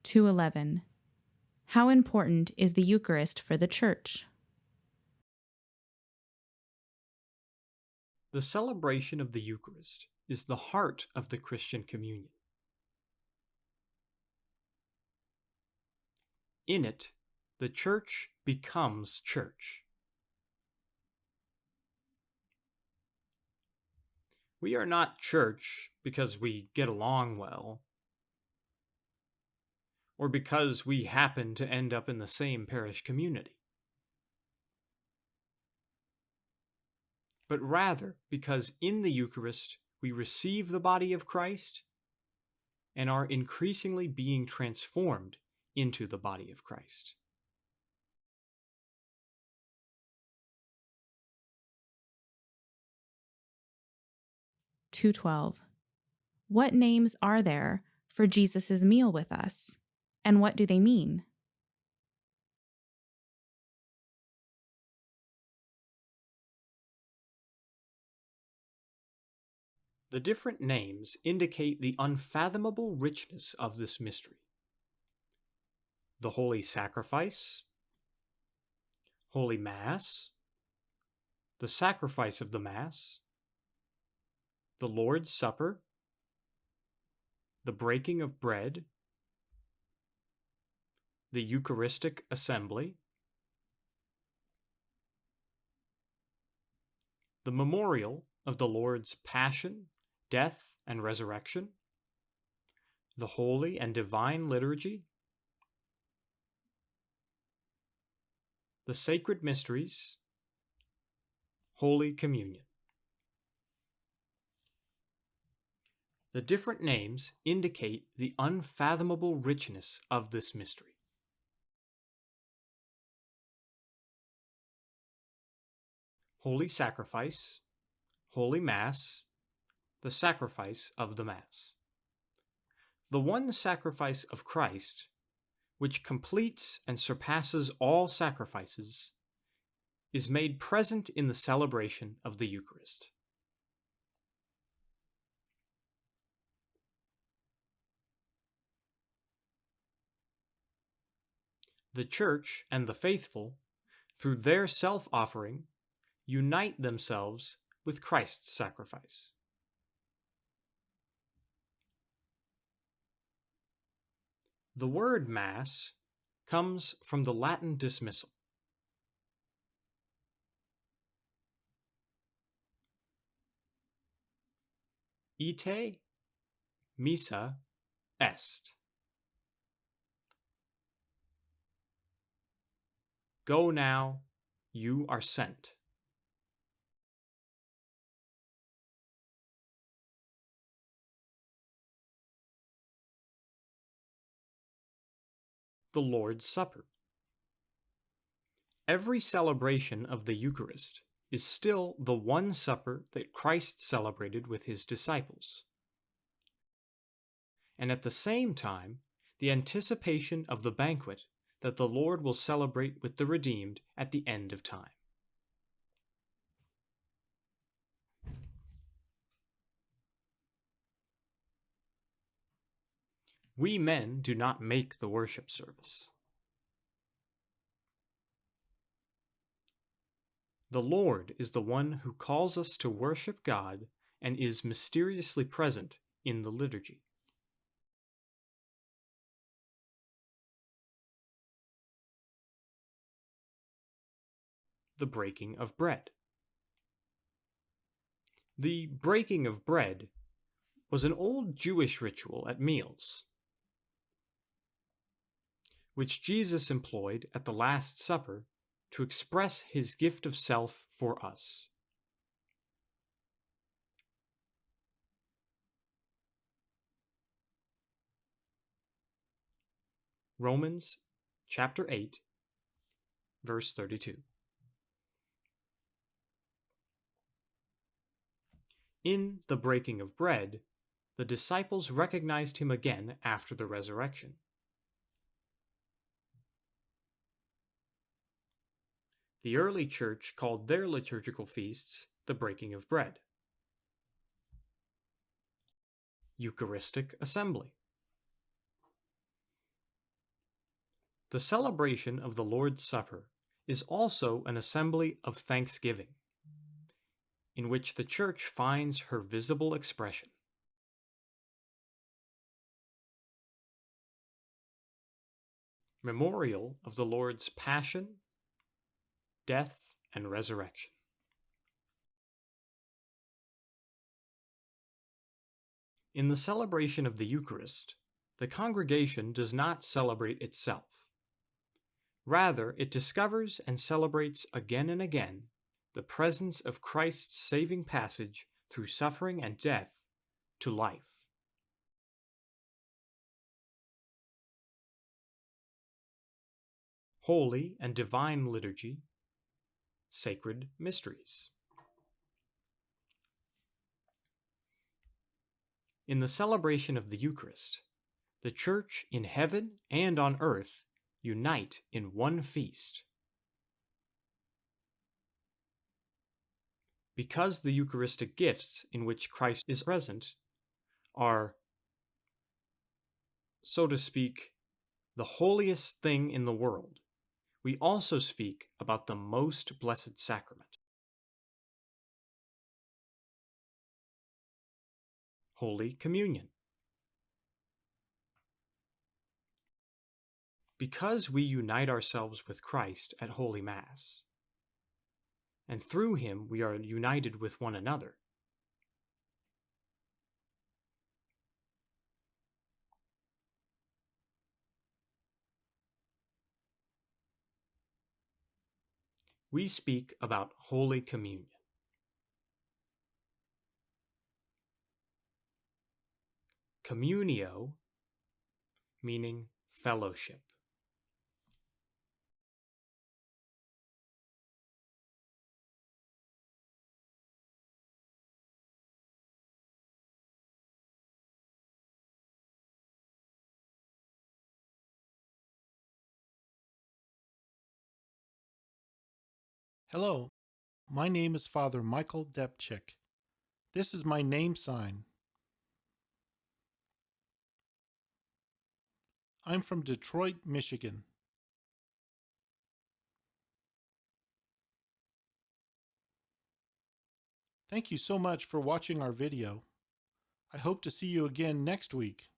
2:11. How important is the Eucharist for the Church? The celebration of the Eucharist is the heart of the Christian communion. In it, the Church becomes Church. We are not Church because we get along well, or because we happen to end up in the same parish community, but rather because in the Eucharist we receive the body of Christ and are increasingly being transformed into the body of Christ. (2:12). What names are there for Jesus' meal with us, and what do they mean? The different names indicate the unfathomable richness of this mystery. The Holy Sacrifice, Holy Mass, the Sacrifice of the Mass, the Lord's Supper, the Breaking of Bread, the Eucharistic Assembly, the memorial of the Lord's Passion, Death, and Resurrection, the Holy and Divine Liturgy, the Sacred Mysteries, Holy Communion. The different names indicate the unfathomable richness of this mystery. Holy Sacrifice, Holy Mass, the Sacrifice of the Mass. The one sacrifice of Christ, which completes and surpasses all sacrifices, is made present in the celebration of the Eucharist. The Church and the faithful, through their self-offering, unite themselves with Christ's sacrifice. The word Mass comes from the Latin dismissal. Ite missa est. Go now, you are sent. The Lord's Supper. Every celebration of the Eucharist is still the one supper that Christ celebrated with his disciples, and at the same time, the anticipation of the banquet that the Lord will celebrate with the redeemed at the end of time. We men do not make the worship service. The Lord is the one who calls us to worship God and is mysteriously present in the liturgy. The breaking of bread. The breaking of bread was an old Jewish ritual at meals, which Jesus employed at the Last Supper to express his gift of self for us. Romans chapter 8, verse 32. In the breaking of bread, the disciples recognized him again after the resurrection. The early church called their liturgical feasts the breaking of bread. Eucharistic Assembly. The celebration of the Lord's Supper is also an assembly of thanksgiving, in which the Church finds her visible expression. Memorial of the Lord's Passion, Death, and Resurrection. In the celebration of the Eucharist, the congregation does not celebrate itself. Rather, it discovers and celebrates again and again the presence of Christ's saving passage through suffering and death to life. Holy and Divine Liturgy, Sacred Mysteries. In the celebration of the Eucharist, the Church in heaven and on earth unite in one feast. Because the Eucharistic gifts in which Christ is present are, so to speak, the holiest thing in the world, we also speak about the most blessed sacrament. Holy Communion. Because we unite ourselves with Christ at Holy Mass, and through him we are united with one another, we speak about Holy Communion. Communio, meaning fellowship. Hello, my name is Father Michael Depchik. This is my name sign. I'm from Detroit, Michigan. Thank you so much for watching our video. I hope to see you again next week.